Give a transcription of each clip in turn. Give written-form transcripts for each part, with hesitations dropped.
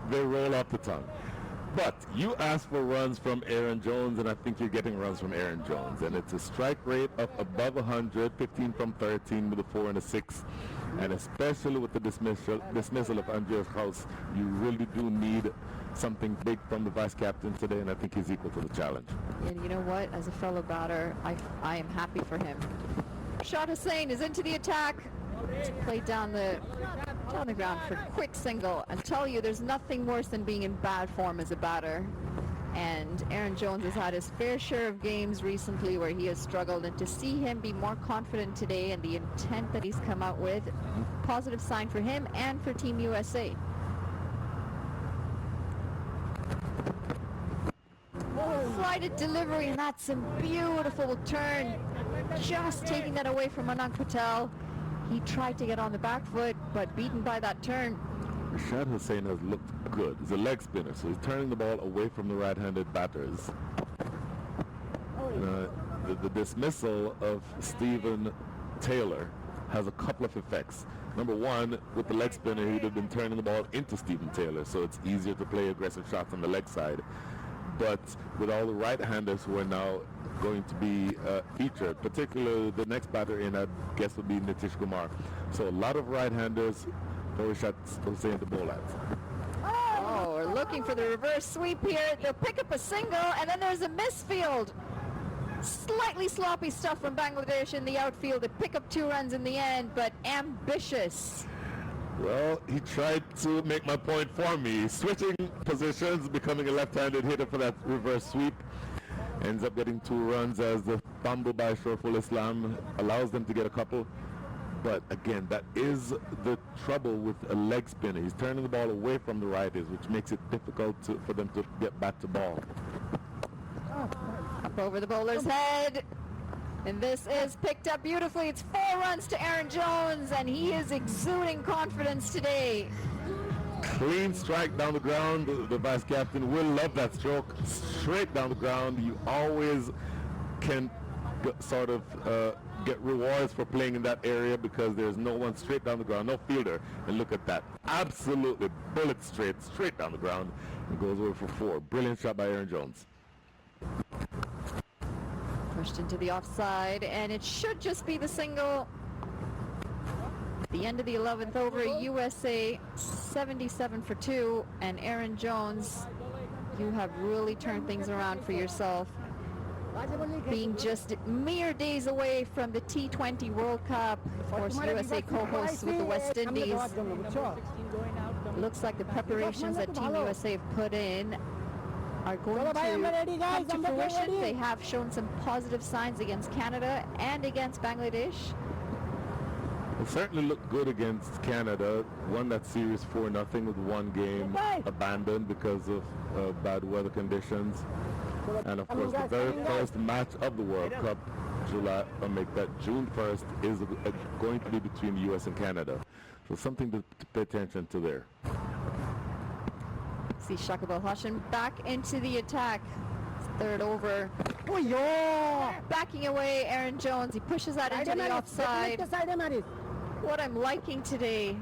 they roll off the tongue. But you asked for runs from Aaron Jones, and I think you're getting runs from Aaron Jones. And it's a strike rate of above 100, 15 from 13 with a 4 and a 6. And especially with the dismissal of Andreas House, you really do need something big from the vice captain today, and I think he's equal to the challenge. And you know what? As a fellow batter, I am happy for him. Rashad Hussain is into the attack. Played down the ground for a quick single. I tell you, there's nothing worse than being in bad form as a batter. And Aaron Jones has had his fair share of games recently where he has struggled, and to see him be more confident today and the intent that he's come out with, positive sign for him and for Team USA. Flighted delivery, and that's a beautiful turn. Just taking that away from Anand Patel. He tried to get on the back foot, but beaten by that turn. Rashad Hussain has looked good. He's a leg spinner, so he's turning the ball away from the right-handed batters. The dismissal of Stephen Taylor has a couple of effects. Number one, with the leg spinner, he'd have been turning the ball into Stephen Taylor, so it's easier to play aggressive shots on the leg side. But with all the right-handers who are now going to be featured, particularly the next batter in, I guess, would be Nitish Kumar. So a lot of right-handers for Rashad Hussain to bowl at. Oh, we're looking for the reverse sweep here. They'll pick up a single, and then there's a misfield. Slightly sloppy stuff from Bangladesh in the outfield. They pick up 2 runs in the end, but ambitious. Well, he tried to make my point for me. Switching positions, becoming a left-handed hitter for that reverse sweep. Ends up getting 2 runs as the fumble by Shoreful Islam allows them to get a couple. But again, that is the trouble with a leg spinner. He's turning the ball away from the righties, which makes it difficult for them to get back to ball. Up over the bowler's head. And this is picked up beautifully. It's 4 runs to Aaron Jones, and he is exuding confidence today. Clean strike down the ground. The vice captain will love that stroke. Straight down the ground. You always can sort of get rewards for playing in that area because there's no one straight down the ground, no fielder. And look at that. Absolutely bullet straight down the ground. And goes over for 4. Brilliant shot by Aaron Jones. Pushed into the offside, and it should just be the single. The end of the 11th over, USA 77 for 2, and Aaron Jones, you have really turned things around for yourself. Being just mere days away from the T20 World Cup, of course USA co-hosts with the West Indies. Looks like the preparations that Team USA have put in are going to come to fruition. They have shown some positive signs against Canada and against Bangladesh. It certainly looked good against Canada. Won that series 4-0 with 1 game abandoned because of bad weather conditions. And of course, the very first match of the World Cup, June 1st, is going to be between the U.S. and Canada. So something to pay attention to there. See Shakib Al-Hassan back into the attack. 3rd over. Backing away Aaron Jones. He pushes that into the offside. What I'm liking today,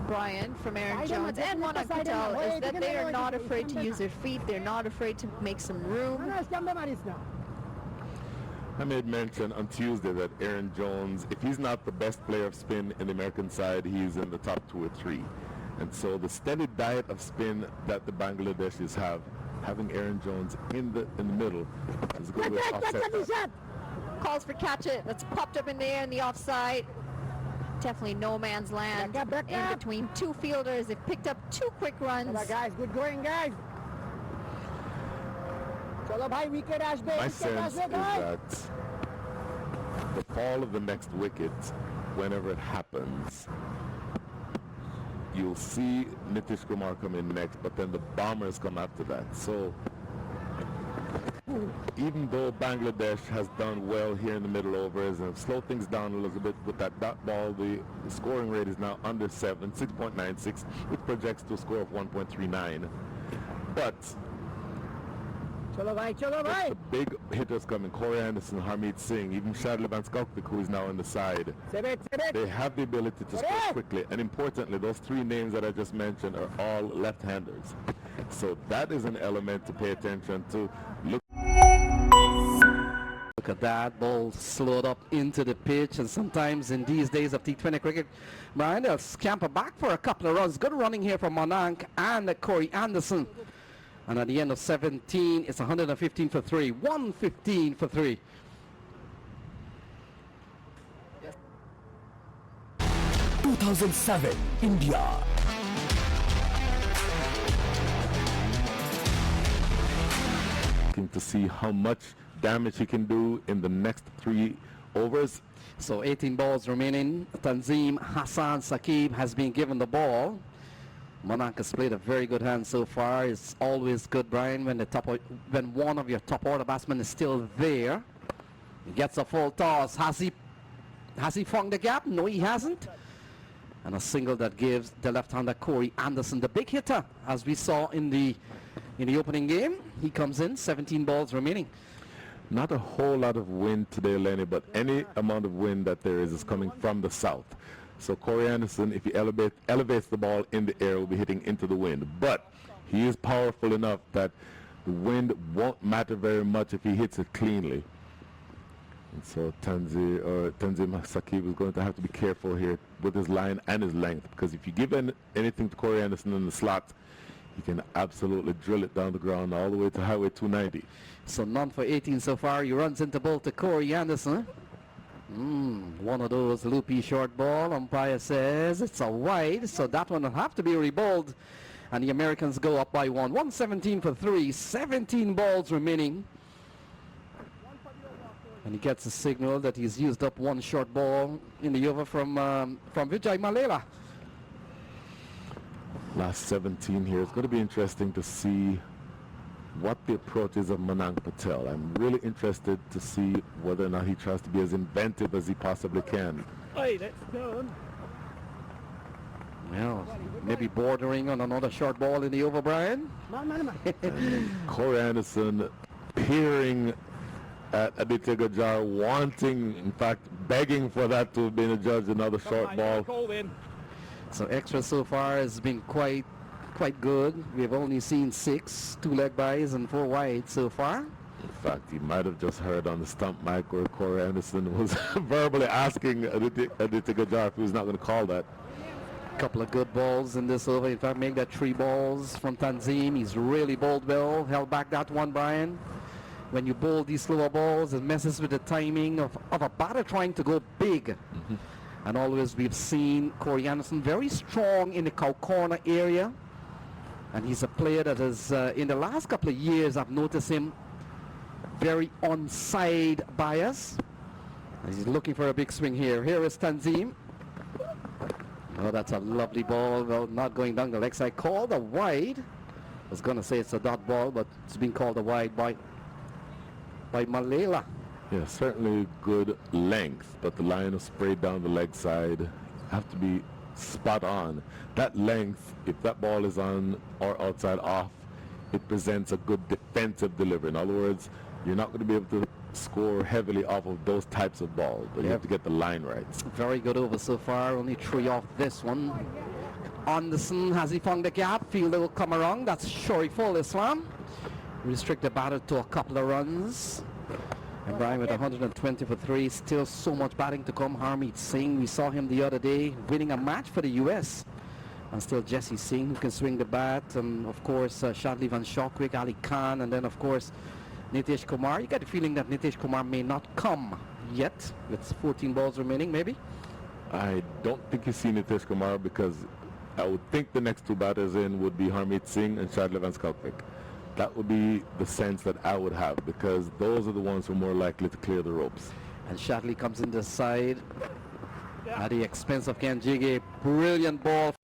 Brian, from Aaron Jones and Monak Patel is that they are not afraid to use their feet. They're not afraid to make some room. I made mention on Tuesday that Aaron Jones, if he's not the best player of spin in the American side, he's in the top 2 or 3. And so the steady diet of spin that the Bangladeshis have, having Aaron Jones in the middle, is going to offset that. Calls for catch it. That's popped up in the air in the offside. Definitely no man's land in between 2 fielders. They've picked up 2 quick runs. Guys, good going, guys. My sense is that the fall of the next wicket, whenever it happens, you'll see Nitish Kumar come in next, but then the bombers come after that. So even though Bangladesh has done well here in the middle overs and slowed things down a little bit with that dot ball, the scoring rate is now under 7, 6.96, which projects to a score of 1.39. But The big hitters coming, Corey Anderson, Harmeet Singh, even Shadley Van Skalkvik, who is now on the side. They have the ability to score quickly, and importantly, those three names that I just mentioned are all left-handers. So that is an element to pay attention to. Look at that, ball slowed up into the pitch, and sometimes in these days of T20 cricket, Brian, they'll scamper back for a couple of runs. Good running here from Monank and Corey Anderson. And at the end of 17, it's 115 for 3. 115 for 3. Yes. 2007, India. To see how much damage he can do in the next 3 overs. So 18 balls remaining. Tanzim Hassan Saqib has been given the ball. Monarch has played a very good hand so far. It's always good, Brian, when one of your top order batsmen is still there. He gets a full toss. Has he found the gap? No, he hasn't. And a single that gives the left-hander Corey Anderson the big hitter, as we saw in the opening game. He comes in, 17 balls remaining. Not a whole lot of wind today, Lenny, but any amount of wind that there is coming from the south. So Corey Anderson, if he elevates the ball in the air, will be hitting into the wind. But he is powerful enough that the wind won't matter very much if he hits it cleanly. And so Tanzim Saqib is going to have to be careful here with his line and his length, because if you give anything to Corey Anderson in the slot, he can absolutely drill it down the ground all the way to Highway 290. So none for 18 so far. He runs into ball to Corey Anderson. One of those loopy short ball. Umpire says it's a wide, so that one will have to be rebowled. And the Americans go up by 1. 117 for 3. 17 balls remaining. And he gets a signal that he's used up one short ball in the over from Vijay Malela. Last 17 here. It's going to be interesting to see what the approach is of Manang Patel. I'm really interested to see whether or not he tries to be as inventive as he possibly can. Hey, that's done. Well, maybe bordering on another short ball in the over, Brian. Corey Anderson peering at Aditya Gajar, wanting, in fact, begging for that to have been adjudged another short ball. So extra so far has been quite good. We've only seen 6, 2 leg byes and 4 wide so far. In fact, you might have just heard on the stump mic where Corey Anderson was verbally asking Aditya Gajar if he was not going to call that. Couple of good balls in this over. In fact, make that 3 balls from Tanzim. He's really bowled well. Held back that one, Brian. When you bowl these slower balls, it messes with the timing of a batter trying to go big. And always we've seen Corey Anderson very strong in the cow corner area. And he's a player that is, in the last couple of years, I've noticed him very onside bias. And he's looking for a big swing here. Here is Tanzim. Oh, that's a lovely ball. Well, not going down the leg side. Called a wide. I was going to say it's a dot ball, but it's been called a wide by Malela. Yeah, certainly good length, but the line of spray down the leg side have to be spot on. That length, if that ball is on or outside off, it presents a good defensive delivery. In other words, you're not going to be able to score heavily off of those types of balls, but you have to get the line right. Very good over so far. Only 3 off this one. Anderson, has he found the gap? Fielder will come around. That's Shariful Islam. Restrict the batter to a couple of runs. And Brian with 120 for 3. Still so much batting to come. Harmeet Singh, we saw him the other day winning a match for the US. And still Jesse Singh, who can swing the bat. And of course Shadley Van Skalkvik, Ali Khan, and then of course Nitish Kumar. You get the feeling that Nitish Kumar may not come yet, with 14 balls remaining maybe. I don't think you see Nitish Kumar, because I would think the next 2 batters in would be Harmeet Singh and Shadley Van Skalkvik. That would be the sense that I would have, because those are the ones who are more likely to clear the ropes. And Shadley comes in the side at the expense of Ken Jiggy. Brilliant ball.